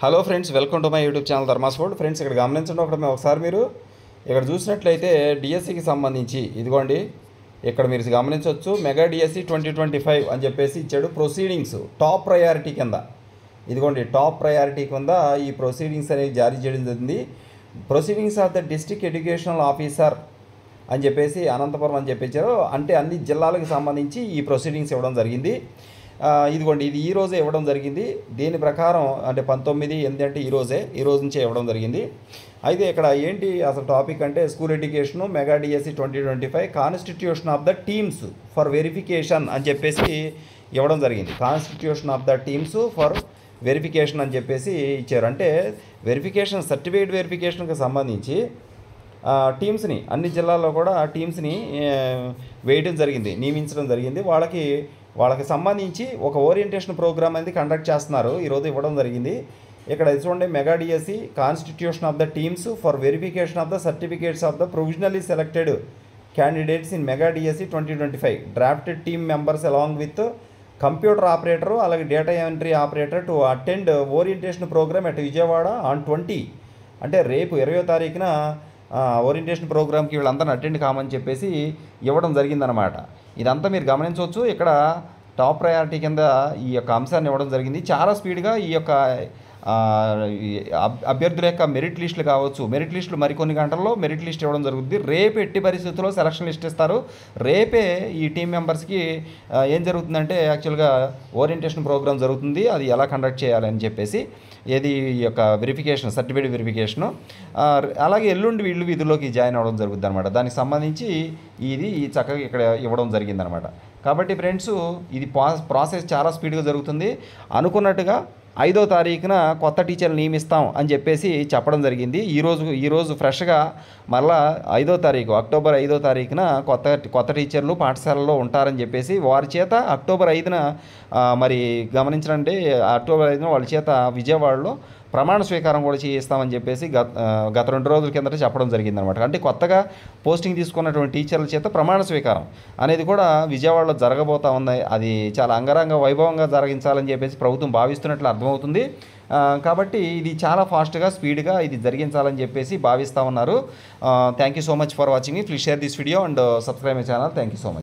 Hello friends, welcome to my YouTube channel Dharma's world. Friends, ఇక్కడ గమనించండి ఒకసారి మీరు ఇక్కడ చూసినట్లయితే డిఎస్సికి సంబంధించి ఇదిగోండి, ఇక్కడ మీరు గమనించవచ్చు మెగా డిఎస్సి 2025 అని చెప్పేసి ఇచ్చాడు. ప్రొసీడింగ్స్ టాప్ ప్రయారిటీ కింద ఇదిగోండి, టాప్ ప్రయారిటీ కింద ఈ ప్రొసీడింగ్స్ అనేవి జారీ చేయడం జరిగింది. Proceedings of the district educational officer అని చెప్పేసి అనంతపురం అని చెప్పేశారు. అంటే అన్ని జిల్లాలకు సంబంధించి ఈ ప్రొసీడింగ్స్ ఇవ్వడం జరిగింది. ఇదిగోండి, ఇది ఈరోజే ఇవ్వడం జరిగింది. దీని ప్రకారం అంటే 19/8 అంటే ఈ రోజు నుంచే ఇవ్వడం జరిగింది. అయితే ఇక్కడ ఏంటి అసలు టాపిక్ అంటే school education mega DSC 2025 constitution of the teams for verification అని చెప్పేసి ఇవ్వడం జరిగింది. Constitution of the teams for verification అని చెప్పేసి ఇచ్చారు. అంటే వెరిఫికేషన్ సర్టిఫికేట్ వెరిఫికేషన్కి సంబంధించి టీమ్స్ని అన్ని జిల్లాల్లో కూడా టీమ్స్ని వేయడం జరిగింది, నియమించడం జరిగింది. వాళ్ళకి సంబంధించి ఒక ఓరియంటేషన్ ప్రోగ్రామ్ అనేది కండక్ట్ చేస్తున్నారు. ఈరోజు ఇవ్వడం జరిగింది. ఇక్కడ చూడండి, mega DSC constitution of the teams for verification of the certificates of the provisionally selected candidates in mega DSC 2025 drafted team members along with computer operator అలాగే data entry operator to attend orientation programme at Vijayawada on 20 అంటే రేపు 20వ తారీఖున orientation ప్రోగ్రామ్కి వీళ్ళందరిని attend కామని చెప్పేసి ఇవ్వడం జరిగిందనమాట. ఇదంతా మీరు గమనించవచ్చు. ఇక్కడ టాప్ ప్రయారిటీ కింద ఈ యొక్క అంశాన్ని ఇవ్వడం జరిగింది. చాలా స్పీడ్గా ఈ యొక్క అభ్యర్థుల యొక్క మెరిట్ లిస్టులు కావచ్చు, మెరిట్ లిస్టులు మరికొన్ని గంటల్లో మెరిట్ లిస్ట్ ఇవ్వడం జరుగుతుంది. రేపు ఎట్టి పరిస్థితుల్లో సెలక్షన్ లిస్ట్ ఇస్తారు. రేపే ఈ టీం మెంబర్స్కి ఏం జరుగుతుందంటే యాక్చువల్గా ఓరియంటేషన్ ప్రోగ్రామ్ జరుగుతుంది. అది ఎలా కండక్ట్ చేయాలని చెప్పేసి ఏది ఈ యొక్క వెరిఫికేషన్ సర్టిఫికేట్ వెరిఫికేషను, అలాగే ఎల్లుండి వీళ్ళు విధుల్లోకి జాయిన్ అవ్వడం జరుగుతుంది అనమాట. దానికి సంబంధించి ఇది చక్కగా ఇక్కడ ఇవ్వడం జరిగిందనమాట. కాబట్టి ఫ్రెండ్స్, ఇది ప్రాసెస్ చాలా స్పీడ్గా జరుగుతుంది. అనుకున్నట్టుగా 5వ తారీఖున కొత్త టీచర్లు నియమిస్తాం అని చెప్పేసి చెప్పడం జరిగింది. ఈరోజు ఫ్రెష్గా మళ్ళా 5వ తారీఖు అక్టోబర్ 5వ తారీఖున కొత్త టీచర్లు పాఠశాలలో ఉంటారని చెప్పేసి వారి చేత అక్టోబర్ 5న మరి గమనించండి, అక్టోబర్ 5న వాళ్ళ చేత విజయవాడలో ప్రమాణ స్వీకారం కూడా చేయిస్తామని చెప్పేసి గత 2 రోజుల కిందట చెప్పడం జరిగిందనమాట. అంటే కొత్తగా పోస్టింగ్ తీసుకున్నటువంటి టీచర్ల చేత ప్రమాణ స్వీకారం అనేది కూడా విజయవాడలో జరగబోతా ఉంది. అది చాలా అంగరంగ వైభవంగా జరిగించాలని చెప్పేసి ప్రభుత్వం భావిస్తున్నట్లు అర్థమవుతుంది. కాబట్టి ఇది చాలా ఫాస్ట్గా స్పీడ్గా ఇది జరిగించాలని చెప్పేసి భావిస్తూ ఉన్నారు. Thank you so much for watching. Please share this video and subscribe my channel. Thank you so much.